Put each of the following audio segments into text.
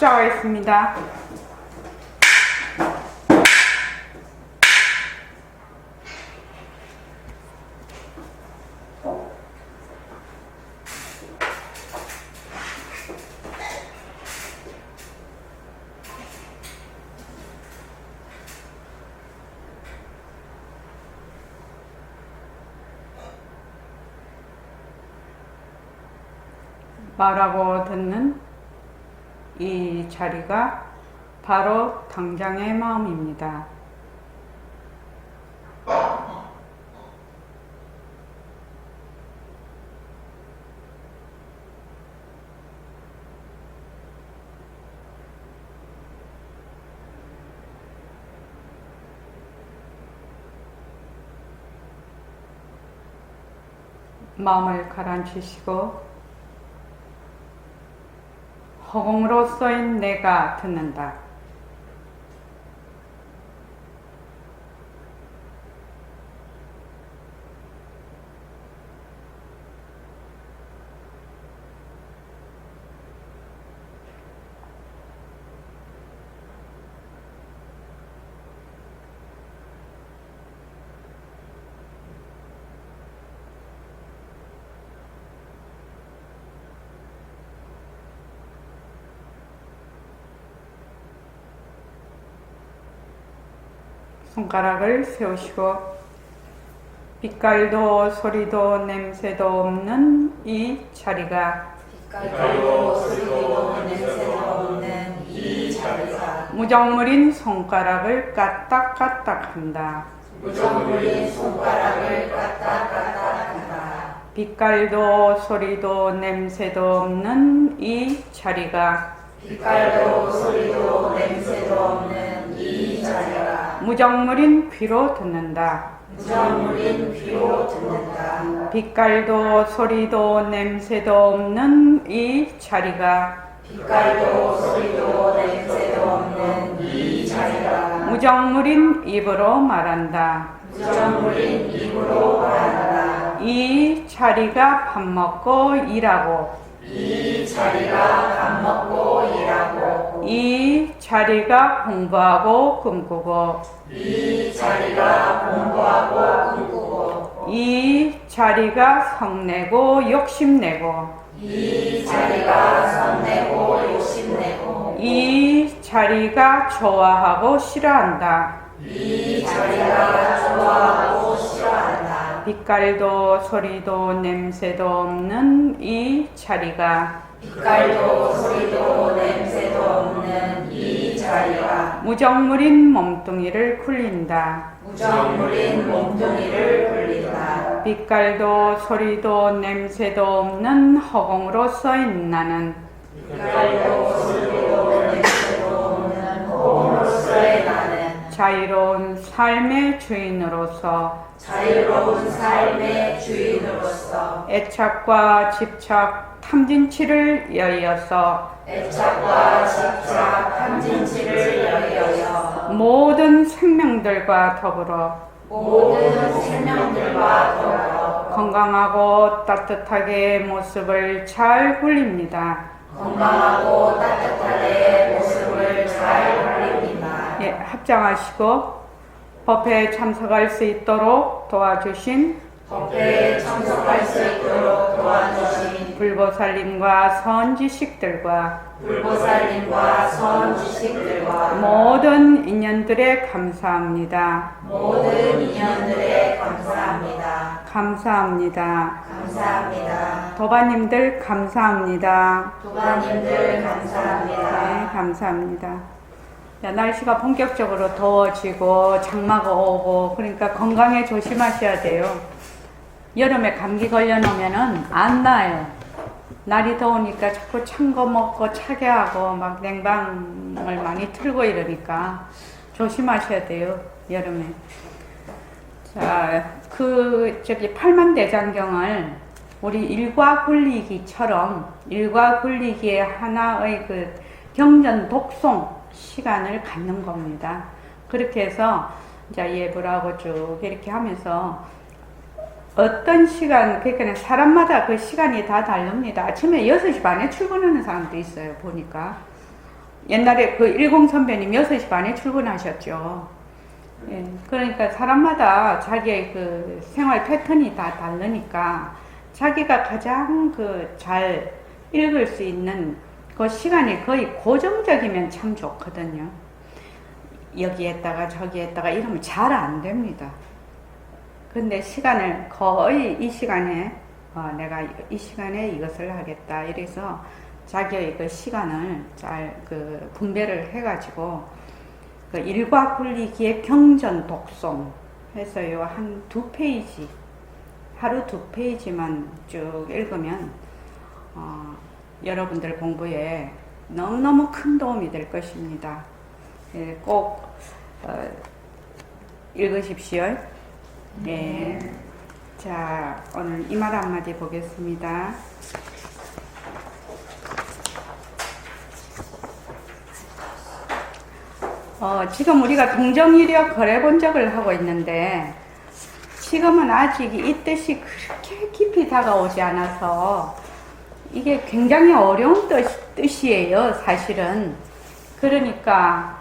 시작하겠습니다. 말하고 듣는 이 자리가 바로 당장의 마음입니다. 마음을 가라앉히시고 허공으로 써인 내가 듣는다. 손가락을 세우시고 빛깔도 소리도 냄새도 없는 이 자리가 빛깔도 소리도 냄새도 없는 이 자리가 무정물인 손가락을 까딱까딱한다. 무정물인 손가락을 까딱까딱한다. 빛깔도 소리도 냄새도 없는 이 자리가 빛깔도 소리도 냄새도 없는 이 자리가 무정물인 귀로 듣는다. 무정물인 귀로 듣는다. 빛깔도 소리도 냄새도 없는 이 자리가 빛깔도 소리도 냄새도 없는 이 자리가 무정물인 입으로 말한다. 무정물인 입으로 말한다. 이 자리가 밥 먹고 일하고 이 자리가 밥 먹고 일하고 이 자리가 공부하고 꿈꾸고 이 자리가 공부하고 꿈꾸고 이 자리가 성내고 욕심내고 이 자리가 성내고 욕심내고 이 자리가 좋아하고 싫어한다. 이 자리가 좋아하고 싫어한다. 빛깔도 소리도 냄새도 없는 이 자리가 빛깔도 소리도 냄새도 없는 이 자리가 무정물인 몸뚱이를 굴린다. 무정물인 몸뚱이를 굴린다. 빛깔도 소리도 냄새도 없는 허공으로 써인 나는 빛깔도 소리도 냄새도 없는 허공으로서의 나는 자유로운 삶의 주인으로서 자유로운 삶의 주인으로서 애착과 집착, 탐진치를 여의어서 애착과 집착, 탐진치를 여의어서 모든 생명들과 더불어 모든 생명들과 더불어 건강하고 따뜻하게 모습을 잘 굴립니다. 건강하고 따뜻하게 모습을 잘 굴립니다. 예, 합장하시고 법회에 참석할 수 있도록 도와주신 법회에 참석할 수 있도록 도와주신 불보살님과 선지식들과 불보살님과 선지식들과 모든 인연들에 감사합니다. 모든 인연들에 감사합니다. 감사합니다. 감사합니다. 도바님들 감사합니다. 도바님들 감사합니다. 네, 감사합니다. 야, 날씨가 본격적으로 더워지고 장마가 오고 그러니까 건강에 조심하셔야 돼요. 여름에 감기 걸려놓으면은 안 나아요. 날이 더우니까 자꾸 찬 거 먹고 차게 하고 막 냉방을 많이 틀고 이러니까 조심하셔야 돼요. 여름에. 자, 팔만대장경을 우리 일과 굴리기처럼 일과 굴리기의 하나의 그 경전 독송 시간을 갖는 겁니다. 그렇게 해서 이제 예불하고 쭉 이렇게 하면서 어떤 시간, 그러니까 사람마다 그 시간이 다 다릅니다. 아침에 6시 반에 출근하는 사람도 있어요, 보니까. 옛날에 그 10 선배님 6시 반에 출근하셨죠. 예, 그러니까 사람마다 자기의 그 생활 패턴이 다 다르니까 자기가 가장 그 잘 읽을 수 있는 그 시간이 거의 고정적이면 참 좋거든요. 여기에다가 저기에다가 이러면 잘 안 됩니다. 근데 시간을 거의 이 시간에 내가 이 시간에 이것을 하겠다 이래서 자기의 그 시간을 잘 그 분배를 해가지고 그 일과 분리기의 경전 독송 해서요 한 2페이지 하루 2페이지만 쭉 읽으면 여러분들 공부에 너무너무 큰 도움이 될 것입니다. 예, 꼭 읽으십시오. 네. 자, 오늘 이 말 한마디 보겠습니다. 지금 우리가 동정이력 거래 본적을 하고 있는데 지금은 아직 이 뜻이 그렇게 깊이 다가오지 않아서 이게 굉장히 어려운 뜻이에요, 사실은. 그러니까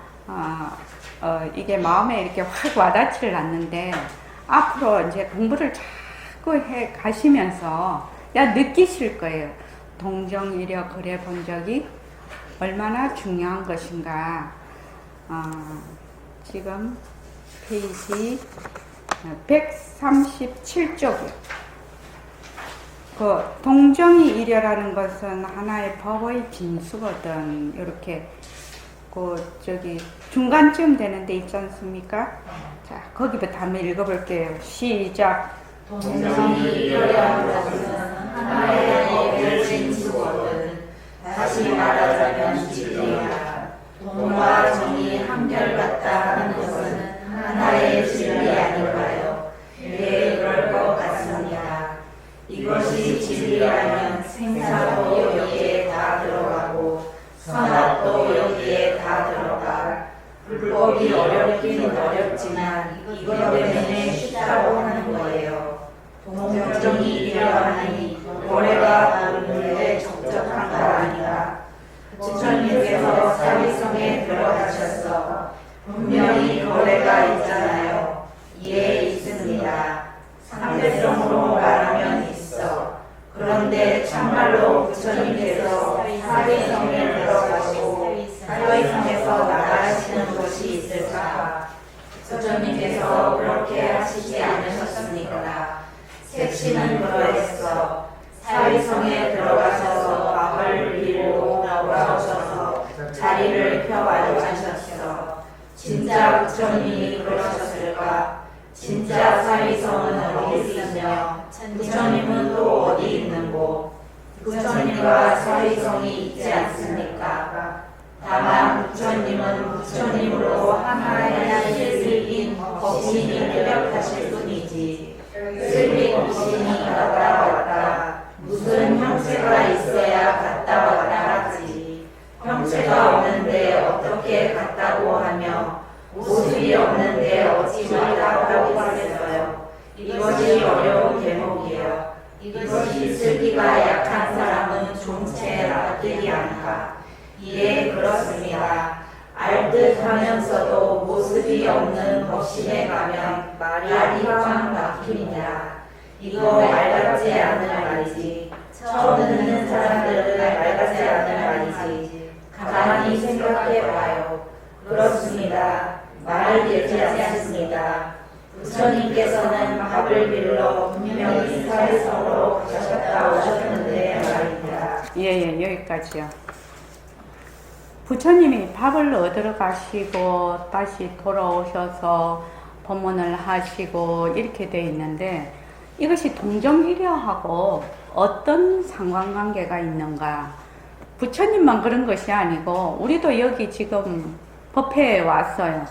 이게 마음에 이렇게 확 와닿지를 않는데 앞으로 이제 공부를 자꾸 해 가시면서 느끼실 거예요. 동정이력 거래 본적이 얼마나 중요한 것인가. 지금 페이지 137쪽이요. 그 동정이 일여라는 것은 하나의 법의 진수거든. 이렇게 그 저기 중간쯤 되는 데 있지 않습니까? 자, 거기부터 한번 읽어볼게요. 시작. 동정이 일여라는 것은 하나의 법의 진수거든. 다시 말하자면 진리야. 동과 정이 한결같다 하는 것은 하나의 진리 아닌가요? 네, 그럴 것 같습니다. 이것이 진리라면 생사도 여기에 다 들어가고 선악도 여기에 다 들어가. 불법이 어렵긴 어렵지만 이것 때문에 쉽다고 하는 거예요. 동정이 일어나니 거래가 모르는데 적적한 거 아닌가. 부처님께서 사위성에 들어가셨어. 분명히 거래가 있잖아요. 예, 있습니다. 상대성으로 말하면 있어. 그런데 참말로 부처님께서 사위성에 들어가시고 사위성에서 나가시는 곳이 있을까? 부처님께서 그렇게 하시지 않으셨습니까? 색시는 그러했어. 사위성에 들어가셔서 밥을 빌고 나오셔서 자리를 펴앉으셨어. 진짜 부처님이 그러셨을까? 진짜 사위성은 어디 있으며 부처님은 또 어디 있는고? 부처님과 사위성이 있지 않습니까? 다만 부처님은 부처님으로 하나의 실인 법신이 뚜렷하실 뿐이지. 실리 법신이 갔다 왔다. 무슨 형체가 있어야 갔다 왔다 하지. 형체가 없는데 어떻게 갔다고 하며 모습이 없는데 어찌 왔다고 하겠어요. 이것이 어려운 대목이에요. 이것이 슬기가 약한 사람은 좀채 알아들이 않다. 예, 그렇습니다. 알듯 하면서도 모습이 없는 법신에 가면 말이 확 막힙니다. 이거 말같지 않은 말이지. 처음 듣는 사람들은 말같지 않은 말이지. 가만히 생각해봐요. 그렇습니다. 말을 되지 않습니다. 부처님께서는 밥을 빌러 분명히 사회성으로 가셨다 오셨는데 말입니다. 예, 여기까지요. 부처님이 밥을 얻으러 가시고 다시 돌아오셔서 법문을 하시고 이렇게 돼 있는데 이것이 동정이려하고 어떤 상관관계가 있는가? 부처님만 그런 것이 아니고 우리도 여기 지금 법회에 왔어요.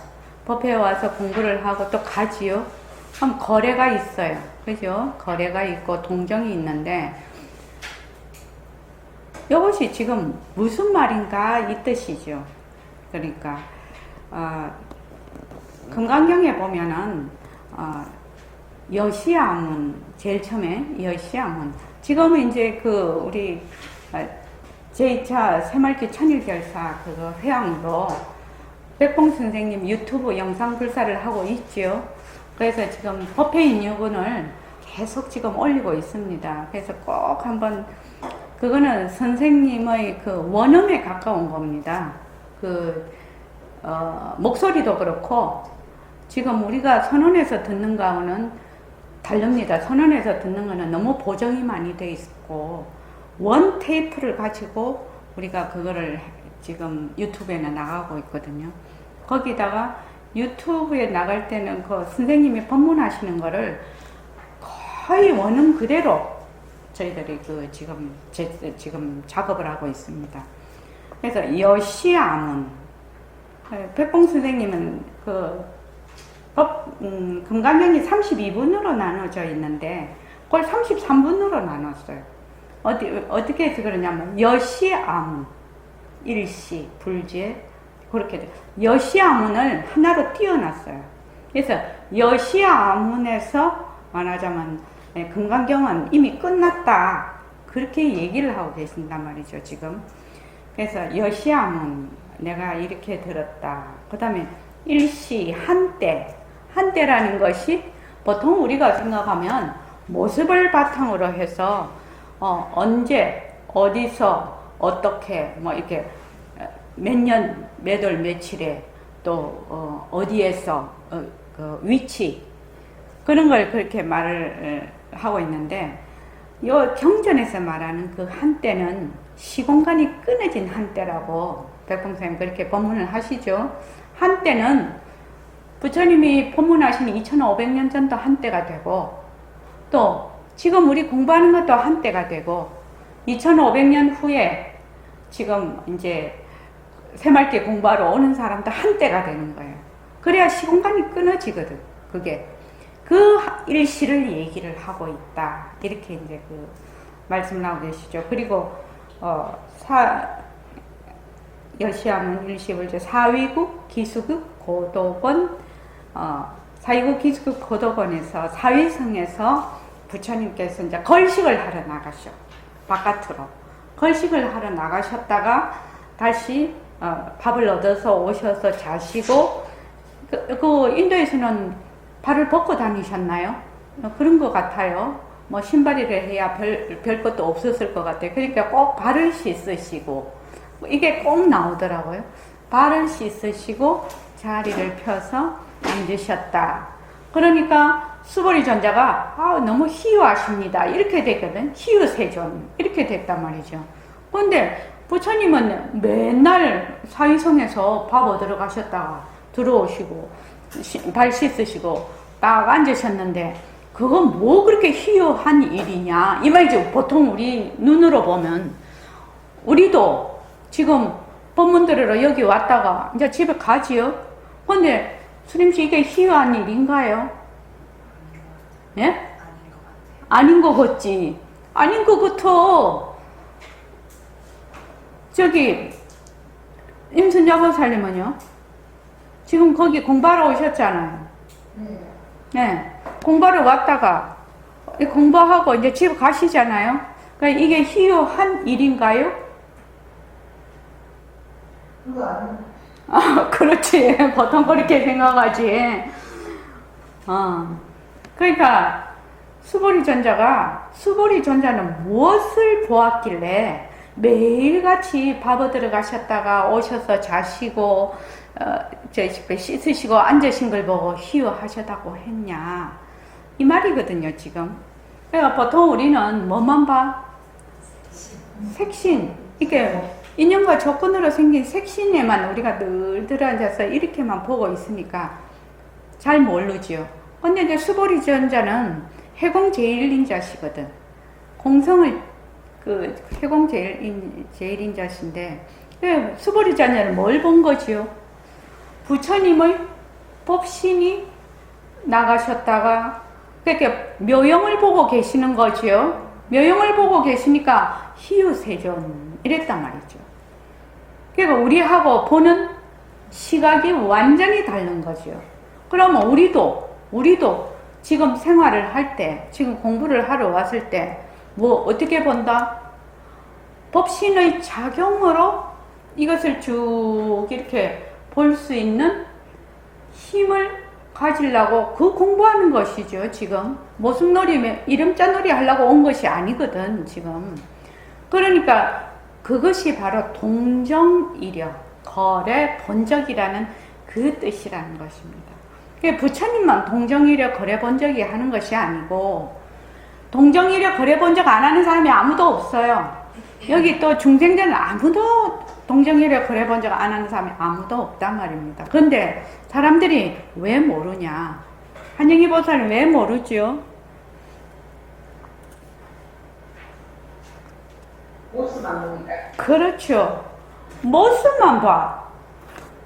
법회에 와서 공부를 하고 또 가지요. 그럼 거래가 있어요. 그죠? 거래가 있고 동정이 있는데 이것이 지금 무슨 말인가 이 뜻이죠. 그러니까 금강경에 보면은 여시아문 제일 처음에 여시아문 지금은 이제 그 우리 제2차 새말기 천일결사 그거 회항으로 백봉 선생님 유튜브 영상 불사를 하고 있지요. 그래서 지금 법회인 유분을 계속 지금 올리고 있습니다. 그래서 꼭 한번 그거는 선생님의 그 원음에 가까운 겁니다. 목소리도 그렇고 지금 우리가 선언해서 듣는 거는 다릅니다. 선언해서 듣는 거는 너무 보정이 많이 돼 있고 원 테이프를 가지고 우리가 그거를 지금 유튜브에는 나가고 있거든요. 거기다가 유튜브에 나갈 때는 그 선생님이 법문하시는 거를 거의 원음 그대로 저희들이 지금 작업을 하고 있습니다. 그래서 여시아문 백봉 선생님은 금강경이 32분으로 나눠져 있는데 그걸 33분으로 나눴어요. 어떻게 해서 그러냐면 여시아문 일시 불제 그렇게 돼. 여시아문을 하나로 띄워놨어요. 그래서 여시아문에서 말하자면 금강경은 이미 끝났다 그렇게 얘기를 하고 계신단 말이죠 지금. 그래서 여시아문 내가 이렇게 들었다. 그 다음에 일시 한때라는 것이 보통 우리가 생각하면 모습을 바탕으로 해서 언제 어디서 어떻게 뭐 이렇게 몇 년 몇 월 며칠에 또 어디에서 그 위치 그런 걸 그렇게 말을 하고 있는데 요 경전에서 말하는 그 한때는 시공간이 끊어진 한때라고 백봉선생님 그렇게 법문을 하시죠. 한때는 부처님이 법문하신 2500년 전도 한때가 되고 또 지금 우리 공부하는 것도 한때가 되고 2500년 후에 지금 이제 새말기 공부하러 오는 사람도 한때가 되는 거예요. 그래야 시공간이 끊어지거든. 그게 그 일시를 얘기를 하고 있다. 이렇게 이제 그 말씀을 하고 계시죠. 그리고 여시아문 일시불제 사위국 기수국 고도권 사위국 기수국 고도권에서 사위성에서 부처님께서 이제 걸식을 하러 나가셔. 바깥으로 걸식을 하러 나가셨다가 다시 밥을 얻어서 오셔서 자시고 그 인도에서는 발을 벗고 다니셨나요? 그런 것 같아요. 뭐 신발이라 해야 별 것도 없었을 것 같아요. 그러니까 꼭 발을 씻으시고 이게 꼭 나오더라고요. 발을 씻으시고 자리를 펴서 앉으셨다. 그러니까 수보리 전자가 너무 희유하십니다. 이렇게 됐거든. 희유세존 이렇게 됐단 말이죠. 그런데 부처님은 맨날 사위성에서 밥 얻으러 가셨다가 들어오시고 발 씻으시고 딱 앉으셨는데 그건 뭐 그렇게 희유한 일이냐 이 말이죠. 보통 우리 눈으로 보면 우리도 지금 법문 들으러 여기 왔다가 이제 집에 가지요. 근데 수림씨 이게 희유한 일인가요? 예? 아닌 것 같지. 아닌 것 같아. 저기 임순자 보살님은요? 지금 거기 공부하러 오셨잖아요. 네. 공부하러 왔다가 공부하고 이제 집 가시잖아요. 그러니까 이게 희유한 일인가요? 그렇지. 보통 그렇게 생각하지. 그러니까 수보리 전자는 무엇을 보았길래 매일같이 밥 얻으러 가셨다가 오셔서 자시고 씻으시고 앉으신 걸 보고 희유하셨다고 했냐 이 말이거든요 지금. 그러니까 보통 우리는 뭐만 봐? 색신. 이게 인연과 조건으로 생긴 색신에만 우리가 늘 들어앉아서 이렇게만 보고 있으니까 잘 모르지요. 근데 이제 수보리 전자는 해공 제일인자시거든. 공성을 해공 제일인자신데 수보리 전자는 뭘 본 거지요? 부처님의 법신이 나가셨다가 그렇게 묘영을 보고 계시는 거지요. 묘영을 보고 계시니까 희유세존 이랬단 말이죠. 그러니까 우리하고 보는 시각이 완전히 다른 거죠. 그러면 우리도 지금 생활을 할 때, 지금 공부를 하러 왔을 때, 뭐 어떻게 본다? 법신의 작용으로 이것을 쭉 이렇게 볼 수 있는 힘을 가지려고 그 공부하는 것이죠. 지금 모습놀이, 이름자놀이 하려고 온 것이 아니거든 지금. 그러니까 그것이 바로 동정이력, 거래 본적이라는 그 뜻이라는 것입니다. 부처님만 동정이력, 거래 본적이 하는 것이 아니고, 동정이력, 거래 본적 안 하는 사람이 아무도 없어요. 여기 또 중생들은 아무도 동정이력, 거래 본적 안 하는 사람이 아무도 없단 말입니다. 그런데 사람들이 왜 모르냐? 한영희 보살은 왜 모르죠? 모습만 보니까. 그렇죠. 모습만 봐.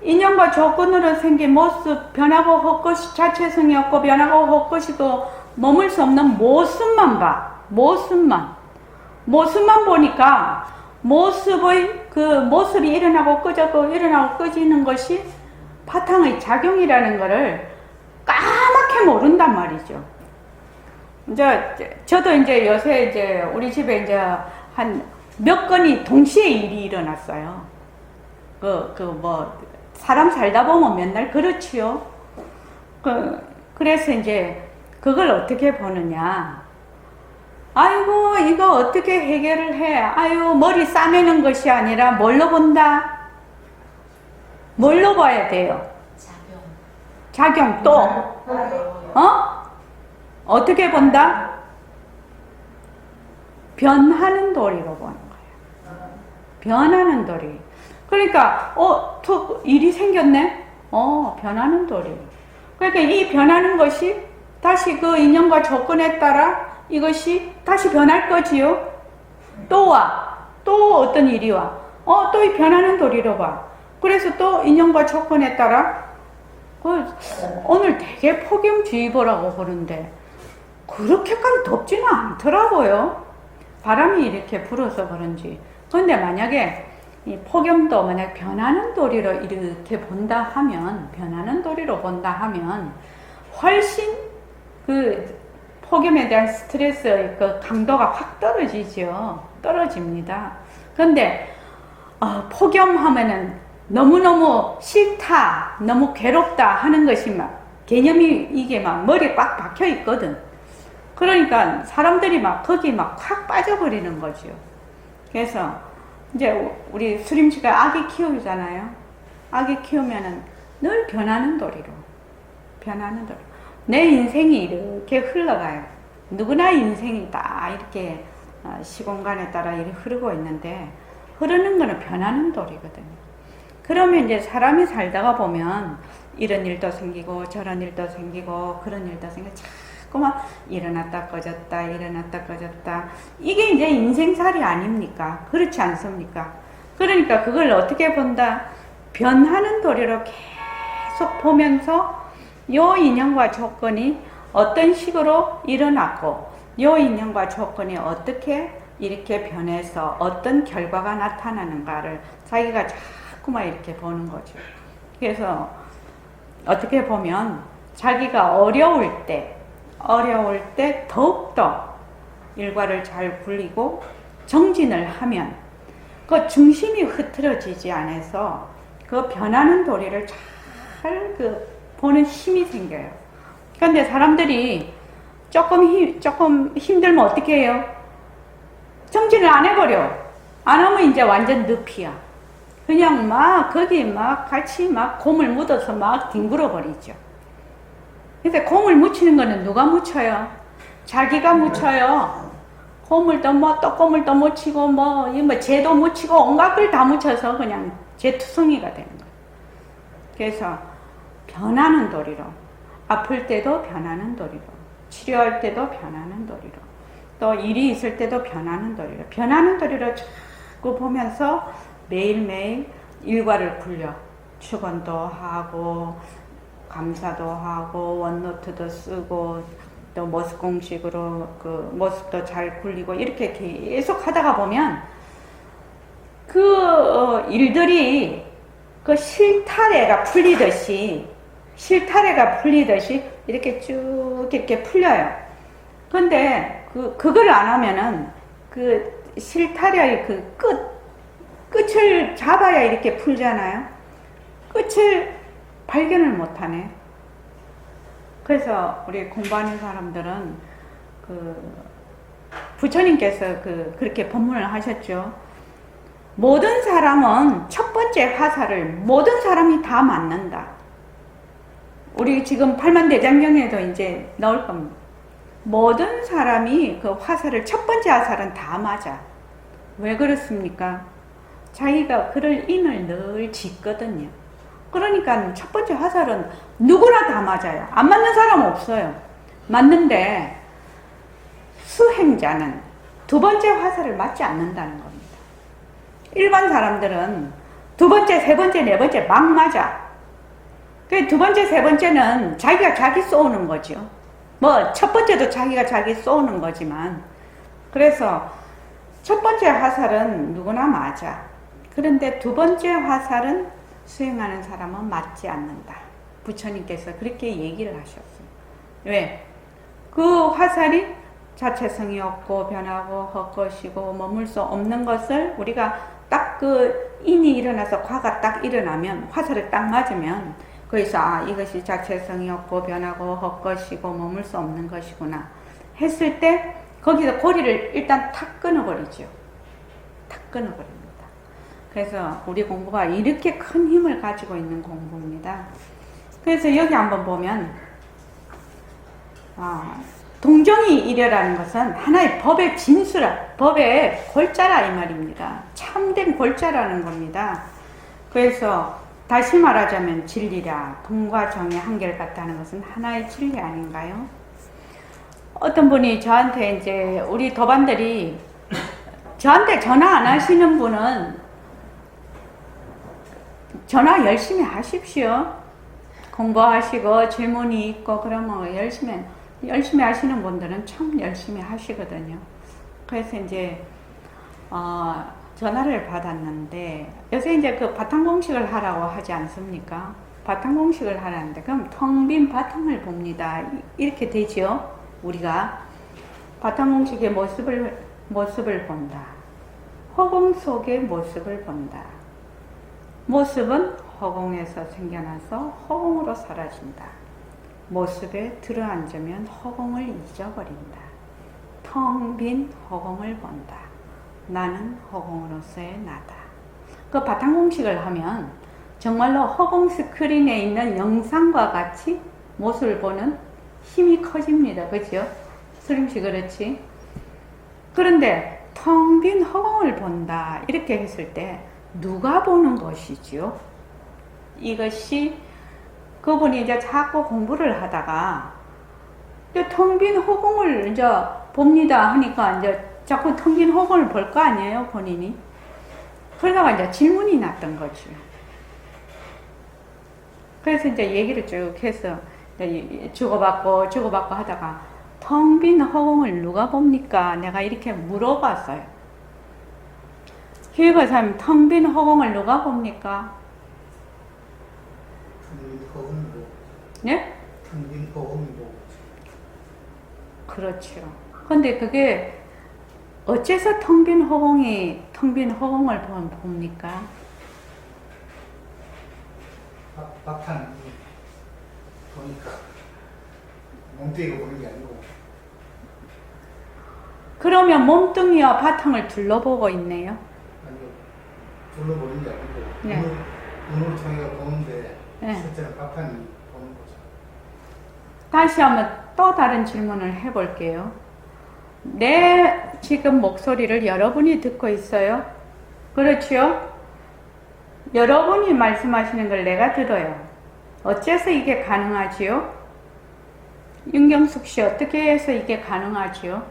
인연과 조건으로 생긴 모습, 변하고 헛것이 자체성이 없고 변하고 헛것이고 머물 수 없는 모습만 봐. 모습만 보니까 모습의 그 모습이 일어나고 꺼지고 일어나고 꺼지는 것이 바탕의 작용이라는 것을 까맣게 모른단 말이죠. 저도 이제 요새 이제 우리 집에 이제 한 몇 건이 동시에 일이 일어났어요. 사람 살다 보면 맨날 그렇지요. 그래서 이제 그걸 어떻게 보느냐. 아이고, 이거 어떻게 해결을 해. 아유, 머리 싸매는 것이 아니라 뭘로 본다? 뭘로 봐야 돼요? 작용 또. 어떻게 본다? 변하는 도리로 보는 거예요. 변하는 도리. 그러니까, 일이 생겼네? 변하는 도리. 그러니까 이 변하는 것이 다시 그 인연과 조건에 따라 이것이 다시 변할 거지요? 또 와. 또 어떤 일이 와. 또 이 변하는 도리로 봐. 그래서 또 인연과 조건에 따라, 오늘 되게 폭염주의보라고 그러는데, 그렇게까지 덥지는 않더라고요. 바람이 이렇게 불어서 그런지. 그런데 만약에 이 폭염도 만약 변하는 도리로 이렇게 본다 하면, 훨씬 그 폭염에 대한 스트레스의 그 강도가 확 떨어집니다. 그런데 폭염하면은 너무너무 싫다, 너무 괴롭다 하는 것이 막 개념이 이게 막 머리에 꽉 박혀 있거든. 그러니까 사람들이 막 거기 막 확 빠져버리는 거죠. 그래서 이제 우리 수림씨가 아기 키우잖아요. 아기 키우면은 늘 변하는 도리로. 내 인생이 이렇게 흘러가요. 누구나 인생이 다 이렇게 시공간에 따라 이렇게 흐르고 있는데, 흐르는 거는 변하는 도리거든요. 그러면 이제 사람이 살다가 보면 이런 일도 생기고 저런 일도 생기고 그런 일도 생기고 자꾸만 일어났다 꺼졌다 이게 이제 인생살이 아닙니까? 그렇지 않습니까? 그러니까 그걸 어떻게 본다? 변하는 도리로 계속 보면서 요 인연과 조건이 어떤 식으로 일어났고 요 인연과 조건이 어떻게 이렇게 변해서 어떤 결과가 나타나는가를 자기가 자꾸만 이렇게 보는 거죠. 그래서 어떻게 보면 자기가 어려울 때 더욱더 일과를 잘 굴리고 정진을 하면 그 중심이 흐트러지지 않아서 그 변하는 도리를 잘 보는 힘이 생겨요. 그런데 사람들이 조금 힘들면 어떻게 해요? 정진을 안 해버려. 안 하면 이제 완전 늪이야. 그냥 거기 같이 곰을 묻어서 뒹굴어 버리죠. 근데 곰을 묻히는 거는 누가 묻혀요? 자기가 묻혀요. 떡고물도 묻히고, 재도 묻히고, 온갖 걸 다 묻혀서 그냥 재투성이가 되는 거예요. 그래서 변하는 도리로, 아플 때도 변하는 도리로, 치료할 때도 변하는 도리로, 또 일이 있을 때도 변하는 도리로 자꾸 보면서 매일매일 일과를 굴려 축원도 하고 감사도 하고 원노트도 쓰고 또 모습 공식으로 그 모습도 잘 굴리고 이렇게 계속 하다가 보면 그 일들이 그 실타래가 풀리듯이 이렇게 쭉 이렇게 풀려요. 근데 그걸 안 하면은 그 실타래의 끝을 잡아야 이렇게 풀잖아요. 끝을 발견을 못하네. 그래서 우리 공부하는 사람들은 부처님께서 그렇게 법문을 하셨죠. 모든 사람은 첫 번째 화살을 모든 사람이 다 맞는다. 우리 지금 팔만대장경에도 이제 나올 겁니다. 모든 사람이 그 화살을 첫 번째 화살은 다 맞아. 왜 그렇습니까? 자기가 그럴 인을 늘 짓거든요. 그러니까 첫 번째 화살은 누구나 다 맞아요. 안 맞는 사람 없어요. 맞는데 수행자는 두 번째 화살을 맞지 않는다는 겁니다. 일반 사람들은 두 번째, 세 번째, 네 번째 막 맞아. 그 두 번째, 세 번째는 자기가 자기 쏘는 거죠. 뭐 첫 번째도 자기가 자기 쏘는 거지만, 그래서 첫 번째 화살은 누구나 맞아. 그런데 두 번째 화살은 수행하는 사람은 맞지 않는다. 부처님께서 그렇게 얘기를 하셨어요. 왜? 그 화살이 자체성이 없고 변하고 헛것이고 머물 수 없는 것을 우리가 딱 그 인이 일어나서 과가 딱 일어나면, 화살을 딱 맞으면 거기서 이것이 자체성이 없고 변하고 헛것이고 머물 수 없는 것이구나 했을 때 거기서 고리를 일단 탁 끊어버리죠. 탁 끊어버립니다. 그래서 우리 공부가 이렇게 큰 힘을 가지고 있는 공부입니다. 그래서 여기 한번 보면 동정이 이래라는 것은 하나의 법의 진수라, 법의 골자라 이 말입니다. 참된 골자라는 겁니다. 그래서 다시 말하자면 진리라, 동과 정의 한결같다는 것은 하나의 진리 아닌가요? 어떤 분이 저한테 이제 우리 도반들이 저한테 전화 안 하시는 분은 전화 열심히 하십시오. 공부하시고 질문이 있고 그러면 열심히 하시는 분들은 참 열심히 하시거든요. 그래서 이제 전화를 받았는데, 요새 이제 그 바탕공식을 하라고 하지 않습니까? 바탕공식을 하라는데, 그럼 텅 빈 바탕을 봅니다. 이렇게 되죠? 우리가 바탕공식의 모습을 본다. 허공 속의 모습을 본다. 모습은 허공에서 생겨나서 허공으로 사라진다. 모습에 들어앉으면 허공을 잊어버린다. 텅 빈 허공을 본다. 나는 허공으로서의 나다. 그 바탕공식을 하면 정말로 허공 스크린에 있는 영상과 같이 모습을 보는 힘이 커집니다. 그죠? 스림씨 그렇지? 그런데 텅 빈 허공을 본다 이렇게 했을 때 누가 보는 것이지요? 이것이 그분이 이제 자꾸 공부를 하다가 텅 빈 허공을 이제 봅니다 하니까 이제 자꾸 텅 빈 허공을 볼 거 아니에요, 본인이? 그러다가 이제 질문이 났던 거죠. 그래서 이제 얘기를 쭉 해서 주고받고 하다가 텅 빈 허공을 누가 봅니까? 내가 이렇게 물어봤어요. 교육사님, 텅 빈 허공을 누가 봅니까? 네? 텅 빈 허공이 보고. 그렇죠. 근데 그게 어째서 텅 빈 허공을 봅니까? 바탕이 보니까 몸뚱이가 보는 게 아니고. 그러면 몸뚱이와 바탕을 둘러보고 있네요. 아니요, 둘러보는 게 아니고 네. 눈으로 통해 보는데 네. 실제로 바탕이 보는 거죠. 다시 한번 또 다른 질문을 해볼게요. 내 지금 목소리를 여러분이 듣고 있어요? 그렇지요? 여러분이 말씀하시는 걸 내가 들어요. 어째서 이게 가능하지요? 윤경숙 씨, 어떻게 해서 이게 가능하지요?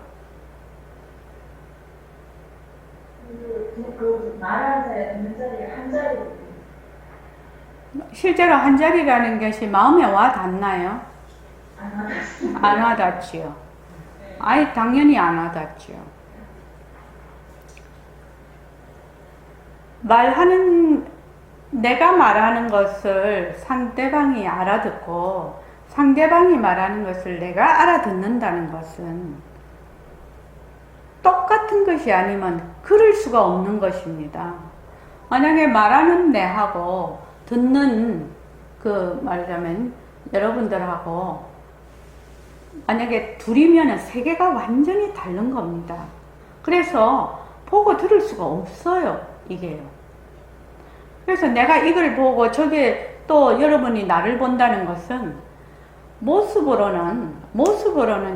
그 말하는 사람이 듣는 자리가 한 자리거든요. 실제로 한 자리라는 것이 마음에 와 닿나요? 안 와닿지요. 아니, 당연히 안 와닿지요. 내가 말하는 것을 상대방이 알아듣고 상대방이 말하는 것을 내가 알아듣는다는 것은 똑같은 것이 아니면 그럴 수가 없는 것입니다. 만약에 말하는 내하고 듣는 그 말하자면 여러분들하고 만약에 둘이면 세계가 완전히 다른 겁니다. 그래서 보고 들을 수가 없어요. 이게요. 그래서 내가 이걸 보고 저게 또 여러분이 나를 본다는 것은 모습으로는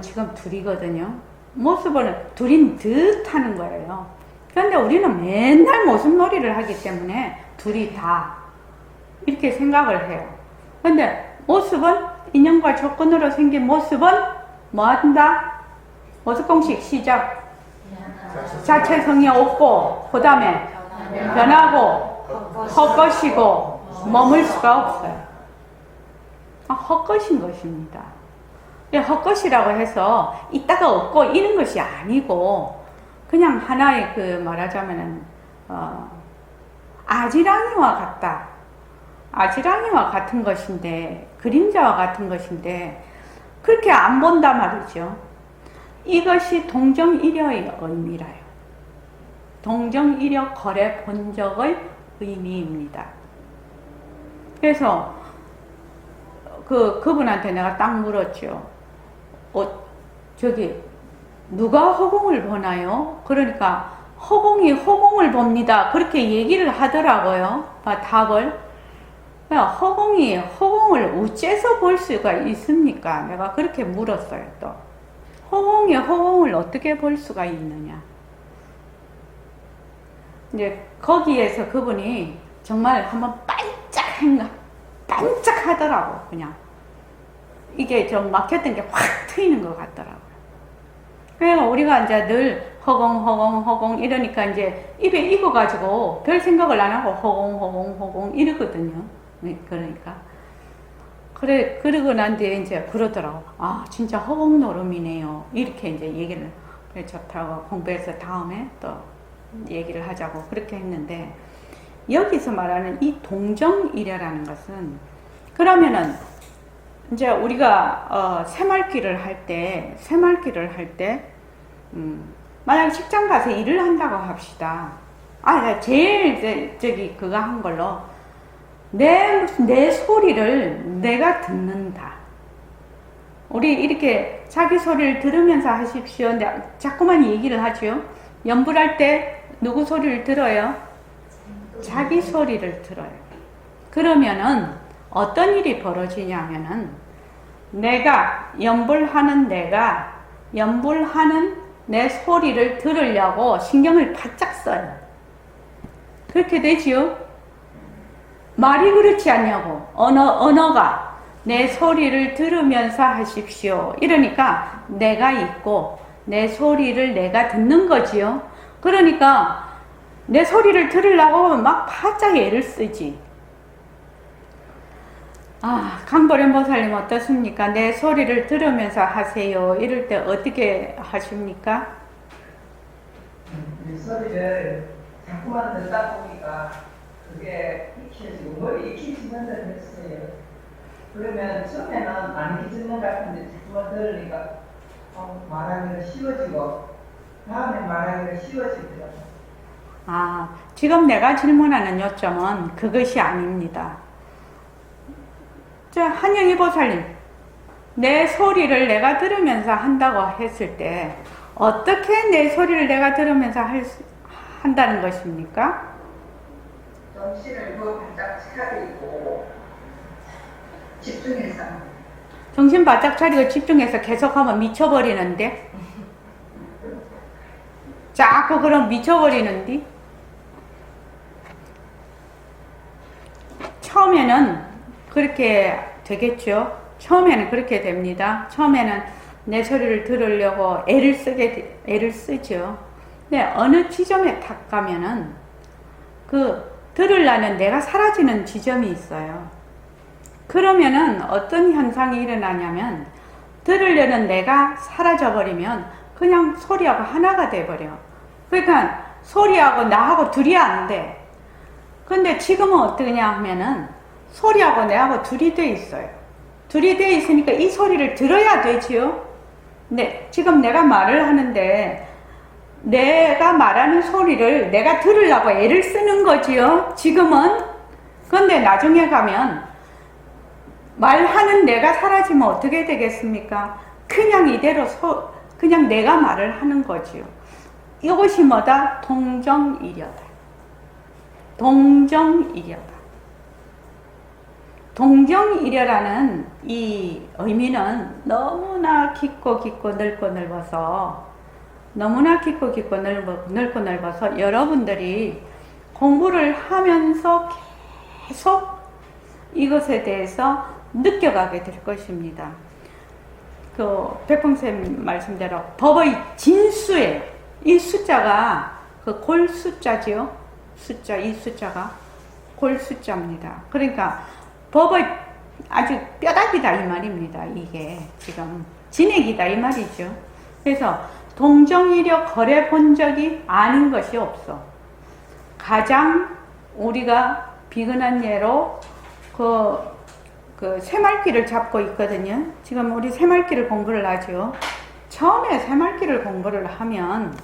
지금 둘이거든요. 모습으로는 둘인 듯 하는 거예요. 그런데 우리는 맨날 모습놀이를 하기 때문에 둘이 다 이렇게 생각을 해요. 그런데 모습은 인연과 조건으로 생긴 모습은 뭐 한다? 모습 공식 시작. 자체성이 없고 그 다음에 변하고 헛것이고 머물 수가 없어요. 헛것인 것입니다. 헛것이라고 해서 있다가 없고 이런 것이 아니고 그냥 하나의 그 말하자면은 아지랑이와 같다. 아지랑이와 같은 것인데 그림자와 같은 것인데 그렇게 안 본다 말이죠. 이것이 동정이려의 의미라요. 동정이려 거래 본적의 의미입니다. 그래서 그분한테 내가 딱 물었죠. 저기 누가 허공을 보나요? 그러니까 허공이 허공을 봅니다. 그렇게 얘기를 하더라고요. 답을. 허공이 허공을 어째서 볼 수가 있습니까? 내가 그렇게 물었어요. 또 허공이 허공을 어떻게 볼 수가 있느냐? 이제 거기에서 그분이 정말 한번 반짝하더라고. 그냥 이게 좀 막혔던 게 확 트이는 것 같더라고요. 그러니까 우리가 이제 늘 허공 이러니까 이제 입에 익어가지고 별 생각을 안 하고 허공 이러거든요. 그러니까 그러고 난 뒤에 이제 그러더라고. 진짜 허공 노름이네요. 이렇게 이제 얘기를 좋다고 공부해서 다음에 또 얘기를 하자고 그렇게 했는데, 여기서 말하는 이 동정이려라는 것은, 그러면은 이제 우리가 새말기를 할 때 만약 직장 가서 일을 한다고 합시다. 제일 저기 그거 한 걸로 내 소리를 내가 듣는다. 우리 이렇게 자기 소리를 들으면서 하십시오. 근데 자꾸만 얘기를 하죠. 연불할 때 누구 소리를 들어요? 자기 소리를 들어요. 그러면은 어떤 일이 벌어지냐면은 내가 연불하는 내 소리를 들으려고 신경을 바짝 써요. 그렇게 되지요? 말이 그렇지 않냐고. 언어가 내 소리를 들으면서 하십시오. 이러니까 내가 있고 내 소리를 내가 듣는 거지요. 그러니까 내 소리를 들으려고 막 바짝 애를 쓰지. 강보련 보살님 어떻습니까? 내 소리를 들으면서 하세요. 이럴 때 어떻게 하십니까? 이 소리를 자꾸만 듣다 보니까 그게 익혀지고 머리 익히지는 듯 했어요. 그러면 처음에는 안 익혀지는 것 같은데 자꾸만 들으니까 말하기가 쉬워지고 다음에 말하기가 쉬워지더라고요. 지금 내가 질문하는 요점은 그것이 아닙니다. 한영희 보살님, 내 소리를 내가 들으면서 한다고 했을 때 어떻게 내 소리를 내가 들으면서 한다는 것입니까? 정신을 바짝 차리고 집중해서. 정신 바짝 차리고 집중해서 계속하면 미쳐버리는데? 자꾸 그럼 미쳐버리는데? 처음에는 그렇게 되겠죠. 처음에는 그렇게 됩니다. 처음에는 내 소리를 들으려고 애를 쓰죠. 근데 어느 지점에 탁 가면은 들으려는 내가 사라지는 지점이 있어요. 그러면은 어떤 현상이 일어나냐면, 들으려는 내가 사라져버리면 그냥 소리하고 하나가 돼버려. 그러니까 소리하고 나하고 둘이 안 돼. 근데 지금은 어떠냐 하면은 소리하고 내하고 둘이 돼 있어요. 둘이 돼 있으니까 이 소리를 들어야 되지요. 근데 지금 내가 말을 하는데 내가 말하는 소리를 내가 들으려고 애를 쓰는 거지요. 지금은. 그런데 나중에 가면 말하는 내가 사라지면 어떻게 되겠습니까? 그냥 이대로 그냥 내가 말을 하는 거지요. 이것이 뭐다? 동정이려다. 동정이려다. 동정이려라는 이 의미는 너무나 깊고 넓고 넓어서 너무나 깊고 넓고 넓어서 여러분들이 공부를 하면서 계속 이것에 대해서 느껴가게 될 것입니다. 그 백봉쌤 말씀대로 법의 진수에 이 숫자가 그 골 숫자지요. 이 숫자가 골 숫자입니다. 그러니까 법의 아주 뼈다귀다 이 말입니다. 이게 지금 진액이다 이 말이죠. 그래서 동정이력 거래 본 적이 아닌 것이 없어. 가장 우리가 비근한 예로 그 새말귀를 잡고 있거든요. 지금 우리 새말귀를 공부를 하죠. 처음에 새말귀를 공부를 하면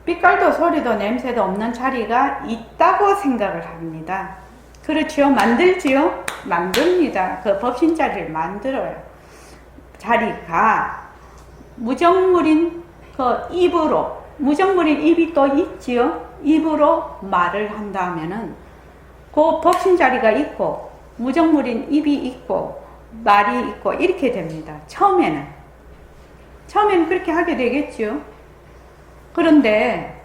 빛깔도 소리도 냄새도 없는 자리가 있다고 생각을 합니다. 그렇지요? 만들지요? 만듭니다. 그 법신자리를 만들어요. 자리가 무정물인 그 입으로, 무정물인 입이 또 있지요? 입으로 말을 한다면은 그 법신자리가 있고 무정물인 입이 있고 말이 있고 이렇게 됩니다. 처음에는 그렇게 하게 되겠죠. 그런데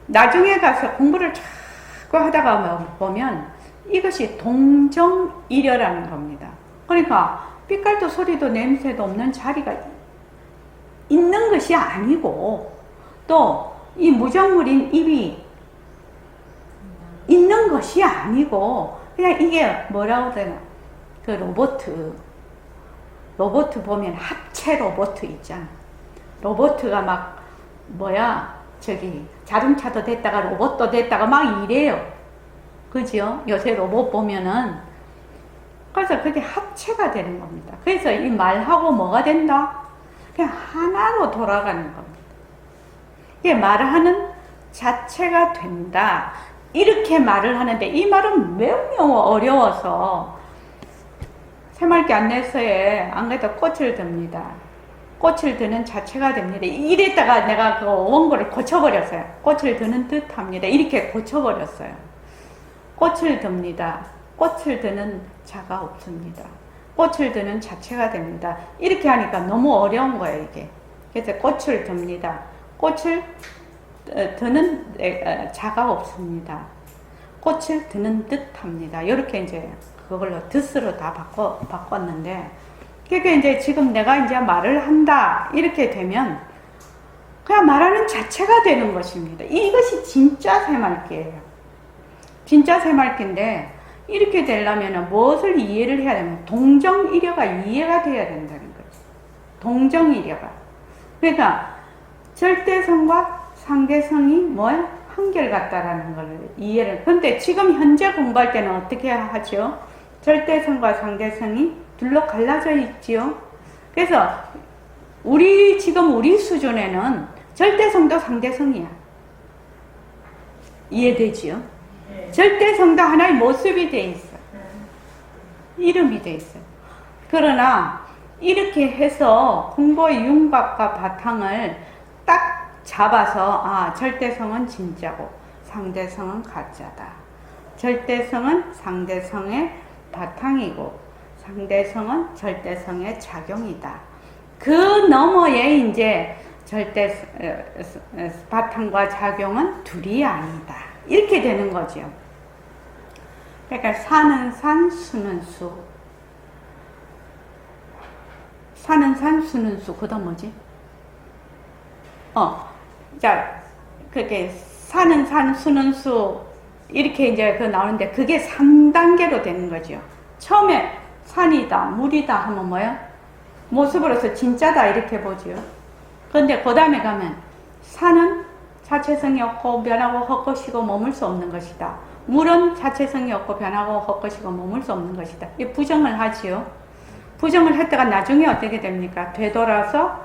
나중에 가서 공부를 자꾸 하다가 보면 이것이 동정이려라는 겁니다. 그러니까 빛깔도 소리도 냄새도 없는 자리가 있는 것이 아니고 또 이 무정물인 입이 있는 것이 아니고 그냥 이게 뭐라고 되나 그 로봇 보면 합체 로봇 있잖아. 로봇가 막 저기 자동차도 됐다가 로봇도 됐다가 막 이래요. 그죠? 요새 로봇 보면은 그래서 그게 합체가 되는 겁니다. 그래서 이 말하고 뭐가 된다? 그냥 하나로 돌아가는 겁니다. 이게 말하는 자체가 된다. 이렇게 말을 하는데 이 말은 매우 어려워서 새말귀 안내서에 안 그래도 꽃을 듭니다. 꽃을 드는 자체가 됩니다. 이랬다가 내가 그 원고를 고쳐버렸어요. 꽃을 드는 듯 합니다. 이렇게 고쳐버렸어요. 꽃을 듭니다. 꽃을 드는 자가 없습니다. 꽃을 드는 자체가 됩니다. 이렇게 하니까 너무 어려운 거예요, 이게. 그래서 꽃을 듭니다. 꽃을 드는 자가 없습니다. 꽃을 드는 듯 합니다. 이렇게 이제 그걸로 뜻으로 다 바꿨는데, 그러니까 이제 지금 내가 이제 말을 한다. 이렇게 되면 그냥 말하는 자체가 되는 것입니다. 이것이 진짜 새말귀예요. 진짜 새말귀인데, 이렇게 되려면 무엇을 이해를 해야 되면 동정이려가 이해가 돼야 된다는 거죠. 동정이려가. 그러니까 절대성과 상대성이 뭐야? 한결같다라는 걸 이해를. 근데 지금 현재 공부할 때는 어떻게 하죠? 절대성과 상대성이 둘로 갈라져 있지요. 그래서 지금 우리 수준에는 절대성도 상대성이야. 이해되지요? 네. 절대성도 하나의 모습이 돼 있어. 이름이 돼 있어요. 그러나 이렇게 해서 공부의 윤곽과 바탕을 딱 잡아서 절대성은 진짜고 상대성은 가짜다. 절대성은 상대성의 바탕이고 상대성은 절대성의 작용이다. 그 너머에 이제 바탕과 작용은 둘이 아니다. 이렇게 되는 거죠. 그러니까 사는 산, 수는 수. 사는 산, 수는 수. 그 다음 뭐지? 자, 그게 사는 산, 수는 수. 이렇게 이제 그 나오는데 그게 3단계로 되는 거죠. 처음에 산이다, 물이다 하면 뭐야? 모습으로서 진짜다 이렇게 보지요. 그런데 그 다음에 가면 산은 자체성이 없고 변하고 헛것이고 머물 수 없는 것이다. 물은 자체성이 없고 변하고 헛것이고 머물 수 없는 것이다. 이 부정을 하지요. 부정을 했다가 나중에 어떻게 됩니까? 되돌아서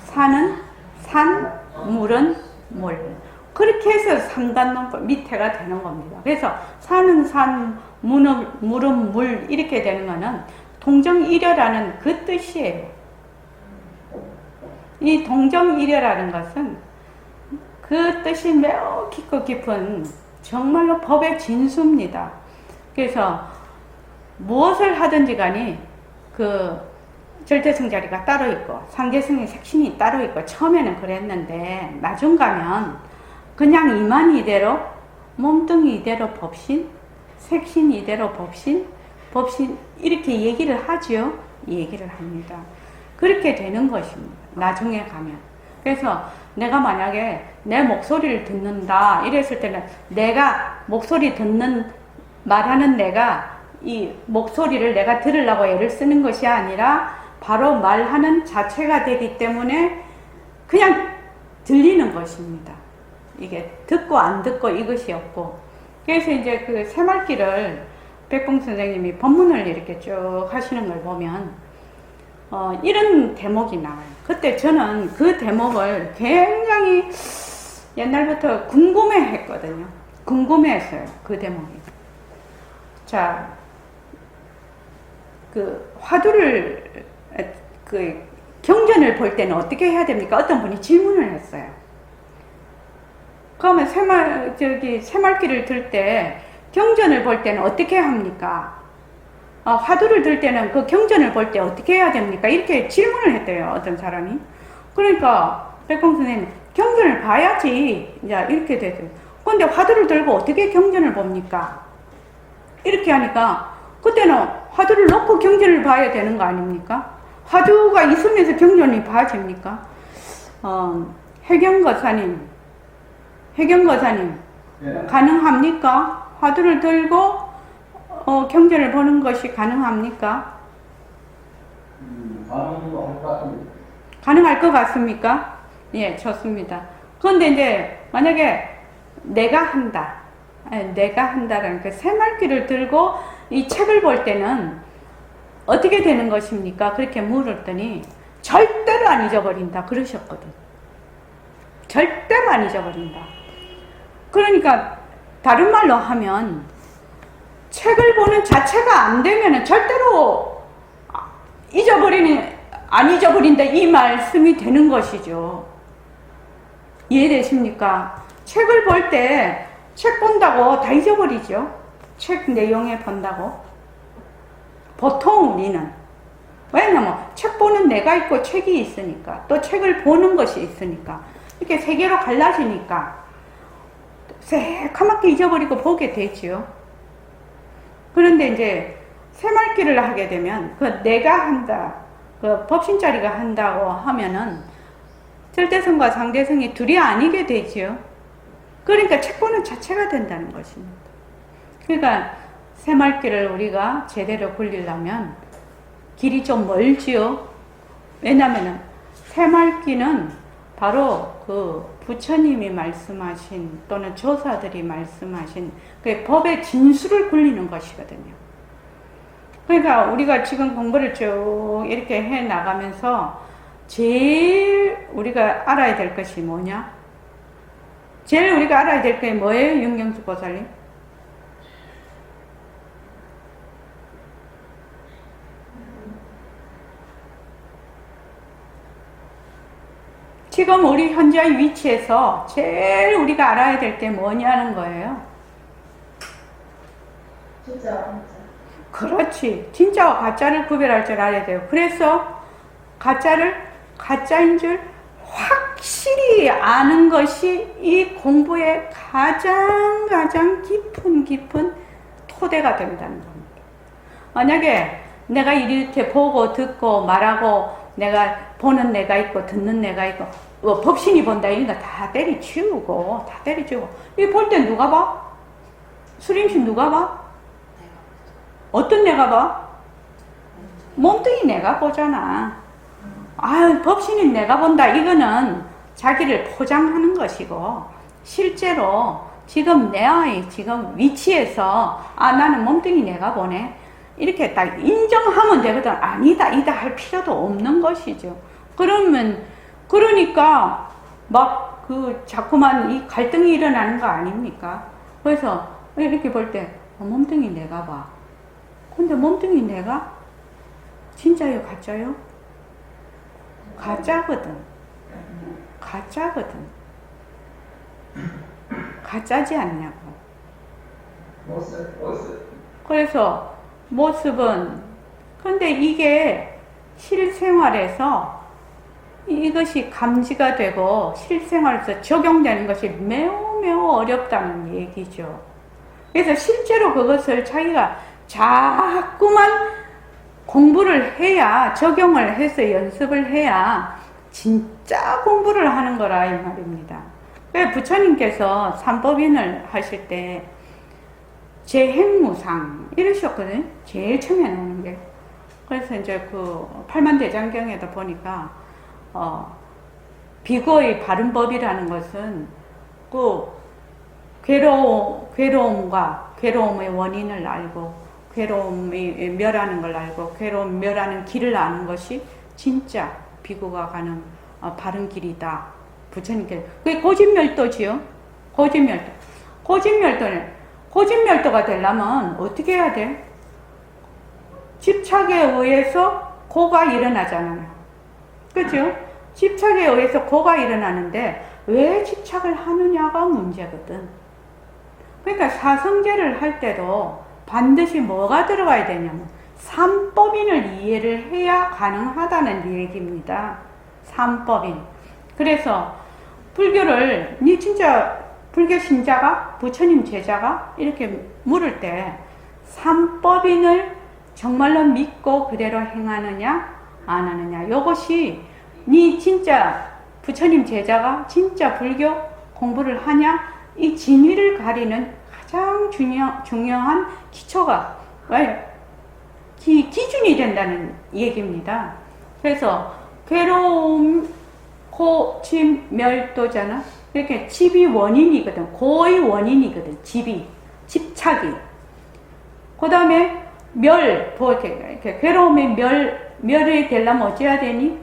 산은 산, 물은 물. 그렇게 해서 3단 밑에가 되는 겁니다. 그래서 산은 산, 물은 물 이렇게 되는 거는 동정이려라는 그 뜻이에요. 이 동정이려라는 것은 그 뜻이 매우 깊고 깊은 정말로 법의 진수입니다. 그래서 무엇을 하든지 간에 그 절대성 자리가 따로 있고 상대성의 색신이 따로 있고 처음에는 그랬는데 나중 가면 그냥 이만 이대로 몸뚱이 이대로 법신, 색신 이대로 법신 이렇게 얘기를 하죠. 얘기를 합니다. 그렇게 되는 것입니다. 나중에 가면. 그래서 내가 만약에 내 목소리를 듣는다 이랬을 때는 내가 목소리 말하는 내가 이 목소리를 내가 들으려고 애를 쓰는 것이 아니라 바로 말하는 자체가 되기 때문에 그냥 들리는 것입니다. 이게 듣고 안 듣고 이것이 없고. 그래서 이제 그 새말귀를 백봉 선생님이 법문을 이렇게 쭉 하시는 걸 보면 이런 대목이 나와요. 그때 저는 그 대목을 굉장히 옛날부터 궁금해 했거든요. 궁금했어요. 그 대목이. 자, 그 화두를 그 경전을 볼 때는 어떻게 해야 됩니까? 어떤 분이 질문을 했어요. 그러면 새말귀를 들 때 경전을 볼 때는 어떻게 합니까? 화두를 들 때는 그 경전을 볼 때 어떻게 해야 됩니까? 이렇게 질문을 했대요. 어떤 사람이. 그러니까 백봉 선생님 경전을 봐야지 이제 이렇게 되죠. 근데 화두를 들고 어떻게 경전을 봅니까? 이렇게 하니까 그때는 화두를 놓고 경전을 봐야 되는 거 아닙니까? 화두가 있으면서 경전이 봐집니까? 해경거사님 네. 가능합니까? 화두를 들고 경전을 보는 것이 가능합니까? 가능할 것 같습니까? 예, 좋습니다. 그런데 이제 만약에 내가 한다라는 그 새말귀를 들고 이 책을 볼 때는 어떻게 되는 것입니까? 그렇게 물었더니 절대로 안 잊어버린다 그러셨거든. 절대로 안 잊어버린다. 그러니까 다른 말로 하면 책을 보는 자체가 안 되면은 절대로 안 잊어버린다 이 말씀이 되는 것이죠. 이해되십니까? 책을 볼 때 책 본다고 다 잊어버리죠. 책 내용에 본다고. 보통 우리는. 왜냐면 책 보는 내가 있고 책이 있으니까. 또 책을 보는 것이 있으니까. 이렇게 세 개로 갈라지니까 새카맣게 잊어버리고 보게 되지요. 그런데 이제 새말귀를 하게 되면 그 내가 한다, 그 법신자리가 한다고 하면은 절대성과 상대성이 둘이 아니게 되지요. 그러니까 책 보는 자체가 된다는 것입니다. 그러니까 새말귀를 우리가 제대로 굴리려면 길이 좀 멀지요. 왜냐면은 새말귀는 바로 그 부처님이 말씀하신 또는 조사들이 말씀하신 그 법의 진수를 굴리는 것이거든요. 그러니까 우리가 지금 공부를 쭉 이렇게 해 나가면서 제일 우리가 알아야 될 것이 뭐냐? 제일 우리가 알아야 될 게 뭐예요? 윤경수 보살님? 지금 우리 현재의 위치에서 제일 우리가 알아야 될 게 뭐냐는 거예요. 진짜 가짜. 그렇지. 진짜와 가짜를 구별할 줄 알아야 돼요. 그래서 가짜를 가짜인 줄 확실히 아는 것이 이 공부의 가장 깊은 토대가 된다는 겁니다. 만약에 내가 이렇게 보고 듣고 말하고 내가 보는 내가 있고 듣는 내가 있고 법신이 본다 이런 거 다 때려치우고 이 볼 때 누가 봐? 수림신 누가 봐? 어떤 내가 봐? 몸뚱이 내가 보잖아. 법신이 내가 본다. 이거는 자기를 포장하는 것이고 실제로 지금 내의 지금 위치에서 나는 몸뚱이 내가 보네. 이렇게 딱 인정하면 되거든. 아니다 이다 할 필요도 없는 것이죠. 그러니까 막 그 자꾸만 이 갈등이 일어나는 거 아닙니까? 그래서 이렇게 볼 때 몸뚱이 내가 봐. 근데 몸뚱이 내가 진짜요, 가짜요? 가짜거든. 가짜거든. 가짜지 않냐고. 모습. 그래서 모습은, 근데 이게 실생활에서 이것이 감지가 되고 실생활에서 적용되는 것이 매우 어렵다는 얘기죠. 그래서 실제로 그것을 자기가 자꾸만 공부를 해야, 적용을 해서 연습을 해야 진짜 공부를 하는 거라 이 말입니다. 왜 부처님께서 삼법인을 하실 때 재행무상 이러셨거든. 제일 처음에 나오는 게. 그래서 이제 그 팔만대장경에도 보니까 비거의 바른 법이라는 것은 그 괴로움과 괴로움의 원인을 알고 괴로움이 멸하는 걸 알고 괴로움 멸하는 길을 아는 것이 진짜 비구가 가는 바른 길이다. 부처님께서. 그게 고진멸도지요. 고진멸도가 되려면 어떻게 해야 돼? 집착에 의해서 고가 일어나잖아요. 그죠? 집착에 의해서 고가 일어나는데 왜 집착을 하느냐가 문제거든. 그러니까 사성제를 할 때도 반드시 뭐가 들어가야 되냐면 삼법인을 이해를 해야 가능하다는 얘기입니다. 삼법인. 그래서 불교를 니 진짜 불교 신자가 부처님 제자가 이렇게 물을 때 삼법인을 정말로 믿고 그대로 행하느냐 안 하느냐, 이것이 니 진짜 부처님 제자가 진짜 불교 공부를 하냐, 이 진위를 가리는 가장 중요한 기초가 기준이 된다는 얘기입니다. 그래서 괴로움, 고, 집, 멸도잖아. 이렇게 집이 원인이거든. 고의 원인이거든. 집착이. 그 다음에 이렇게 괴로움의 멸이 되려면 어찌해야 되니?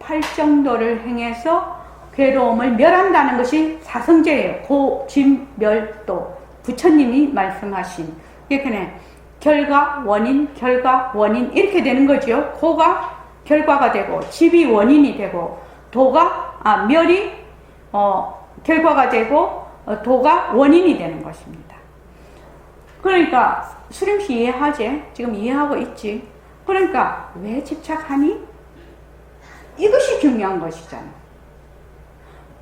팔정도를 행해서 괴로움을 멸한다는 것이 사성제예요. 고, 집, 멸도. 부처님이 말씀하신. 이렇게 결과, 원인, 이렇게 되는 거죠. 고가 결과가 되고, 집이 원인이 되고, 멸이 결과가 되고, 도가 원인이 되는 것입니다. 그러니까 수림씨 이해하지? 지금 이해하고 있지? 그러니까 왜 집착하니? 이것이 중요한 것이잖아.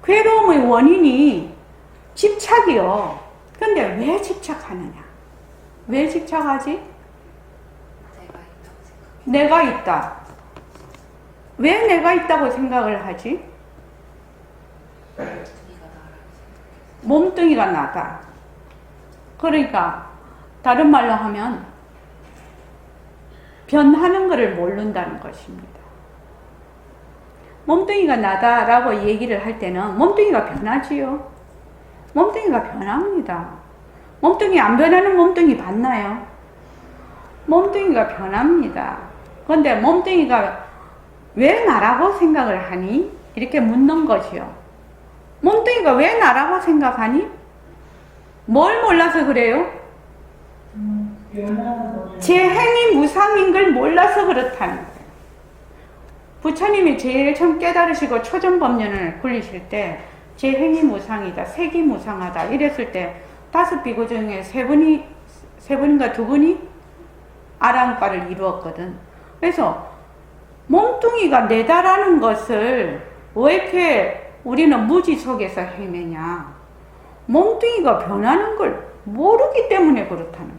괴로움의 원인이 집착이요. 근데 왜 집착하느냐? 왜 집착하지? 내가 있다. 왜 내가 있다고 생각을 하지? 몸뚱이가 나다. 그러니까 다른 말로 하면 변하는 것을 모른다는 것입니다. 몸뚱이가 나다라고 얘기를 할 때는 몸뚱이가 변하지요. 몸뚱이가 변합니다. 몸뚱이 안 변하는 몸뚱이 봤나요? 몸뚱이가 변합니다. 그런데 몸뚱이가 왜 나라고 생각을 하니? 이렇게 묻는 것이요. 몸뚱이가 왜 나라고 생각하니? 뭘 몰라서 그래요? 제 행이 무상인 걸 몰라서 그렇다는 거예요. 부처님이 제일 처음 깨달으시고 초전법륜을 굴리실 때 제 행이 무상이다, 색이 무상하다 이랬을 때 5비구 중에 3분인가 2분이 아랑과를 이루었거든. 그래서 몸뚱이가 내다라는 것을 왜 이렇게 우리는 무지 속에서 헤매냐? 몸뚱이가 변하는 걸 모르기 때문에 그렇다는 거야.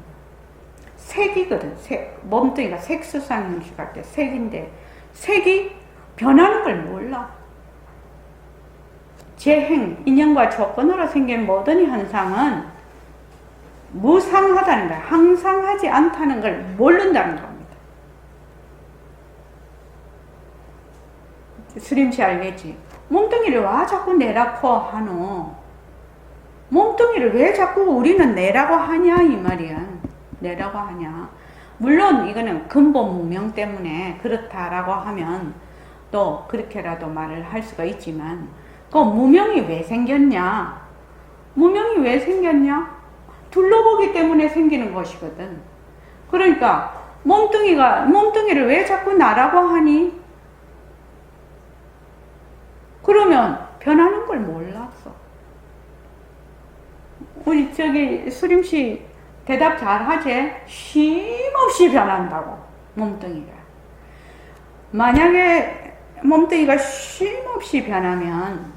색이거든. 몸뚱이가 색수상행식 할 때 색인데 색이 변하는 걸 몰라. 재행, 인연과 조건으로 생긴 모든 현상은 무상하다는 거야. 항상 하지 않다는 걸 모른다는 겁니다. 수림씨 알겠지? 몸뚱이를 와 자꾸 내라고 하노? 몸뚱이를 왜 자꾸 우리는 내라고 하냐 이 말이야. 내라고 하냐. 물론 이거는 근본 무명 때문에 그렇다라고 하면 또 그렇게라도 말을 할 수가 있지만 그 무명이 왜 생겼냐? 무명이 왜 생겼냐? 둘러보기 때문에 생기는 것이거든. 그러니까 몸뚱이를 왜 자꾸 나라고 하니? 그러면 변하는 걸 몰랐어. 우리 저기 수림씨 대답 잘 하지? 쉼없이 변한다고, 몸뚱이가. 만약에 몸뚱이가 쉼없이 변하면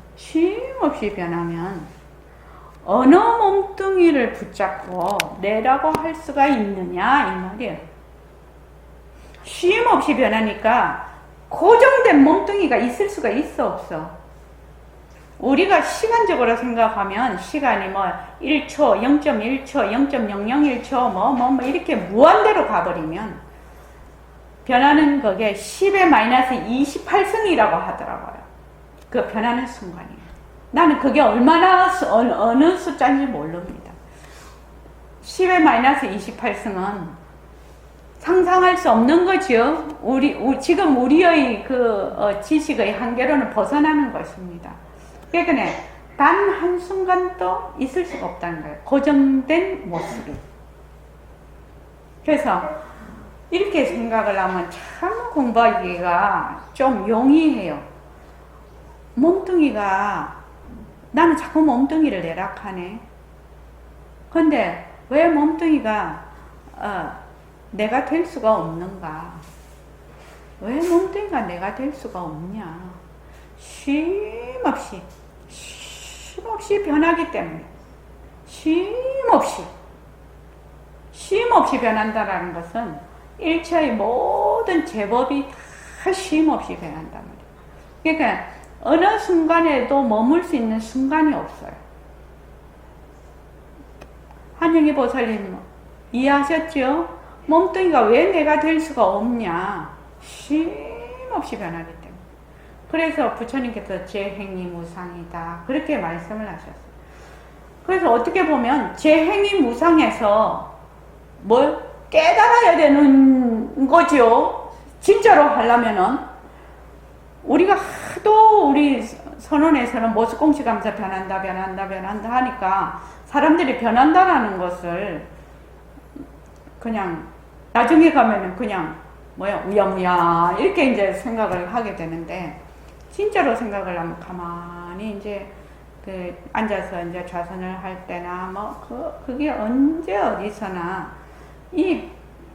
어느 몸뚱이를 붙잡고 내라고 할 수가 있느냐 이 말이에요. 쉼없이 변하니까 고정된 몸뚱이가 있을 수가 있어 없어? 우리가 시간적으로 생각하면 시간이 뭐 1초, 0.1초, 0.001초 뭐 이렇게 무한대로 가버리면 변하는 그게 10의 마이너스 28승이라고 하더라고요. 그 변하는 순간이에요. 나는 그게 얼마나 어느 숫자인지 모릅니다. 10의 마이너스 28승은 상상할 수 없는 거죠. 지금 우리의 지식의 한계로는 벗어나는 것입니다. 그러니까 단 한순간도 있을 수가 없다는 거예요. 고정된 모습이. 그래서 이렇게 생각을 하면 참 공부하기가 좀 용이해요. 나는 자꾸 몸뚱이를 내락하네. 근데 왜 몸뚱이가 내가 될 수가 없는가? 왜 몸뚱이가 내가 될 수가 없냐? 쉼없이 변하기 때문에. 쉼없이 변한다라는 것은 일체의 모든 제법이 다 쉼없이 변한단 말이에요. 그러니까 어느 순간에도 머물 수 있는 순간이 없어요. 한영희 보살님 이해하셨죠? 몸뚱이가 왜 내가 될 수가 없냐? 쉼없이 변하기 때문에. 그래서 부처님께서 제행이 무상이다 그렇게 말씀을 하셨어요. 그래서 어떻게 보면 제행이 무상에서 뭘 깨달아야 되는 거죠. 진짜로 하려면은 우리가 하도 우리 선언에서는 모습공시감사 변한다 하니까 사람들이 변한다라는 것을 그냥 나중에 가면은 그냥 우야무야 이렇게 이제 생각을 하게 되는데, 진짜로 생각을 하면 가만히 이제 앉아서 이제 좌선을 할 때나 그게 언제 어디서나 이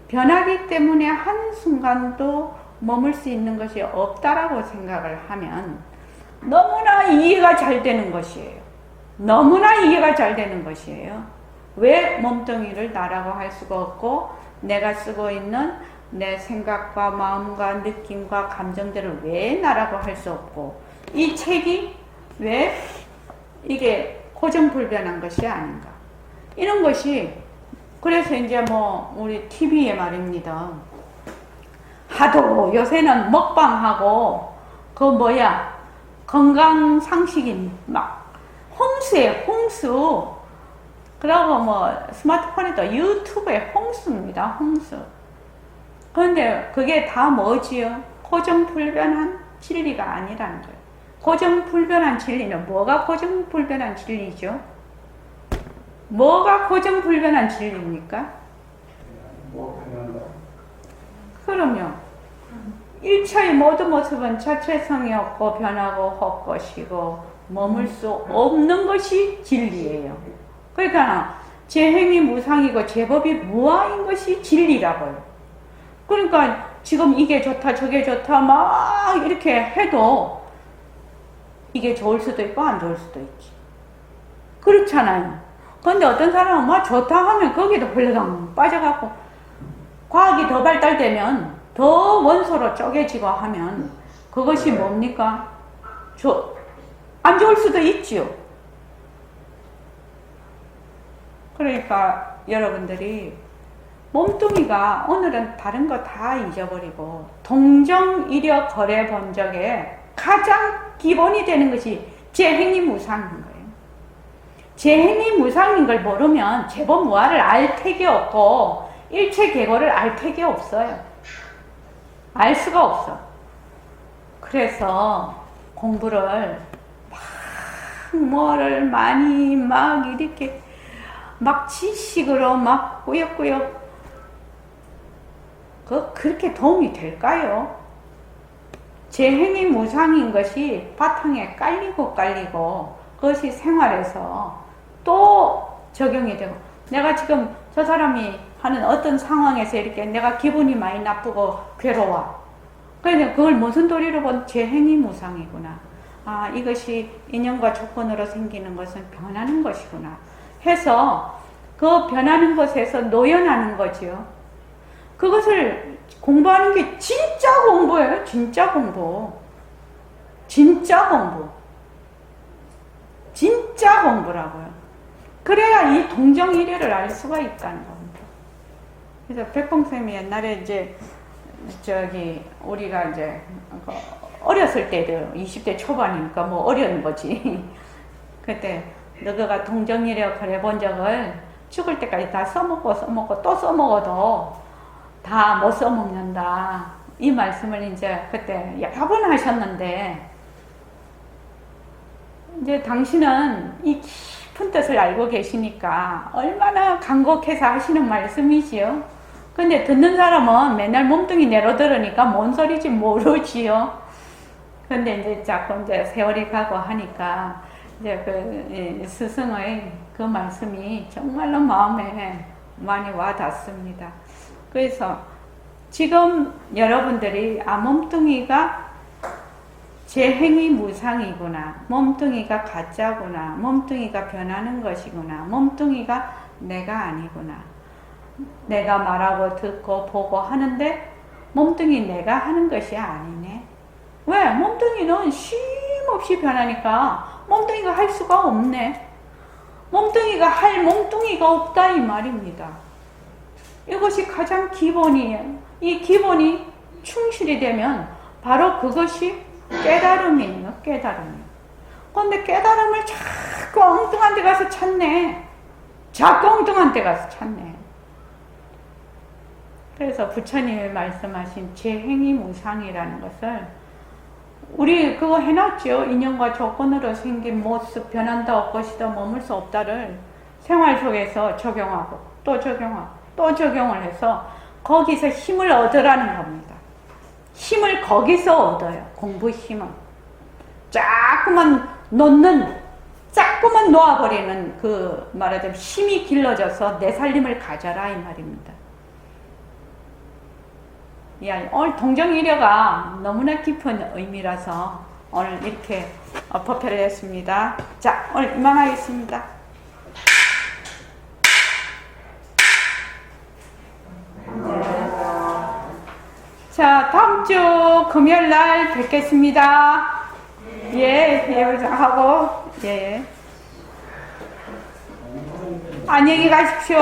변하기 때문에 한순간도 머물 수 있는 것이 없다라고 생각을 하면 너무나 이해가 잘 되는 것이에요. 왜 몸뚱이를 나라고 할 수가 없고 내가 쓰고 있는 내 생각과 마음과 느낌과 감정들을 왜 나라고 할 수 없고, 이 책이 왜 이게 고정불변한 것이 아닌가, 이런 것이. 그래서 이제 우리 TV에 말입니다. 하도 요새는 먹방하고 건강 상식이 막 홍수에 홍수. 그러고 스마트폰에도 유튜브에 홍수입니다. 홍수. 그런데 그게 다 뭐지요? 고정불변한 진리가 아니라는 거예요. 고정불변한 진리는 뭐가 고정불변한 진리죠? 뭐가 고정불변한 진리입니까? 그럼요. 일체의 모든 모습은 자체성이 없고 변하고 헛것이고 머물 수 없는 것이 진리예요. 그러니까 제행이 무상이고 제법이 무아인 것이 진리라고요. 그러니까 지금 이게 좋다 저게 좋다 막 이렇게 해도 이게 좋을 수도 있고 안 좋을 수도 있지. 그렇잖아요. 근데 어떤 사람은 좋다 하면 거기도 홀레강 빠져갖고 과학이 더 발달되면 더 원소로 쪼개지고 하면 그것이 뭡니까? 안 좋을 수도 있지요. 그러니까 여러분들이 몸뚱이가 오늘은 다른 거 다 잊어버리고 동정, 이력, 거래, 번적에 가장 기본이 되는 것이 제행이 무상인 거예요. 제행이 무상인 걸 모르면 제법 무아를 알 택이 없고 일체 계고를 알 택이 없어요. 알 수가 없어. 그래서 공부를 뭐를 많이 막 이렇게 막 지식으로 막 꾸역꾸역 그렇게 도움이 될까요? 제 행위 무상인 것이 바탕에 깔리고 그것이 생활에서 또 적용이 되고, 내가 지금 저 사람이 하는 어떤 상황에서 이렇게 내가 기분이 많이 나쁘고 괴로워. 그런데 그걸 무슨 도리로 본 제 행위 무상이구나. 아, 이것이 인연과 조건으로 생기는 것은 변하는 것이구나 해서 그 변하는 것에서 노연하는 거지요. 그것을 공부하는 게 진짜 공부예요. 진짜 공부. 진짜 공부. 진짜 공부라고요. 그래야 이 동정이래를 알 수가 있다는 겁니다. 그래서 백봉쌤이 옛날에 이제 우리가 이제 어렸을 때도 20대 초반이니까 뭐 어려운 거지. 그때 너가 동정이래 그래 본 적을 죽을 때까지 다 써먹고 또 써먹어도 다 못 써먹는다. 이 말씀을 이제 그때 여러 번 하셨는데, 이제 당신은 이 깊은 뜻을 알고 계시니까 얼마나 간곡해서 하시는 말씀이지요. 근데 듣는 사람은 맨날 몸뚱이 내로 들으니까 뭔 소리인지 모르지요. 근데 이제 자꾸 이제 세월이 가고 하니까 이제 그 스승의 그 말씀이 정말로 마음에 많이 와 닿습니다. 그래서 지금 여러분들이 몸뚱이가 제 행위 무상이구나, 몸뚱이가 가짜구나, 몸뚱이가 변하는 것이구나, 몸뚱이가 내가 아니구나, 내가 말하고 듣고 보고 하는데 몸뚱이 내가 하는 것이 아니네. 왜? 몸뚱이는 쉼없이 변하니까 몸뚱이가 할 수가 없네. 몸뚱이가 할 몸뚱이가 없다 이 말입니다. 이것이 가장 기본이에요. 이 기본이 충실이 되면 바로 그것이 깨달음이에요. 깨달음. 그런데 깨달음을 자꾸 엉뚱한 데 가서 찾네. 자꾸 엉뚱한 데 가서 찾네. 그래서 부처님이 말씀하신 제 행위 무상이라는 것을 우리 그거 해놨죠. 인연과 조건으로 생긴 모습 변한다 없것이다 머물 수 없다를 생활 속에서 적용하고 또 적용하고 또 적용을 해서 거기서 힘을 얻으라는 겁니다. 힘을 거기서 얻어요. 공부 힘은. 자꾸만 놓아버리는 그 말하자면 힘이 길러져서 내 살림을 가져라 이 말입니다. 오늘 동정이려가 너무나 깊은 의미라서 오늘 이렇게 법회를 했습니다. 자, 오늘 이만하겠습니다. 자, 다음 주 금요일 날 뵙겠습니다. 하고, 안녕히 가십시오.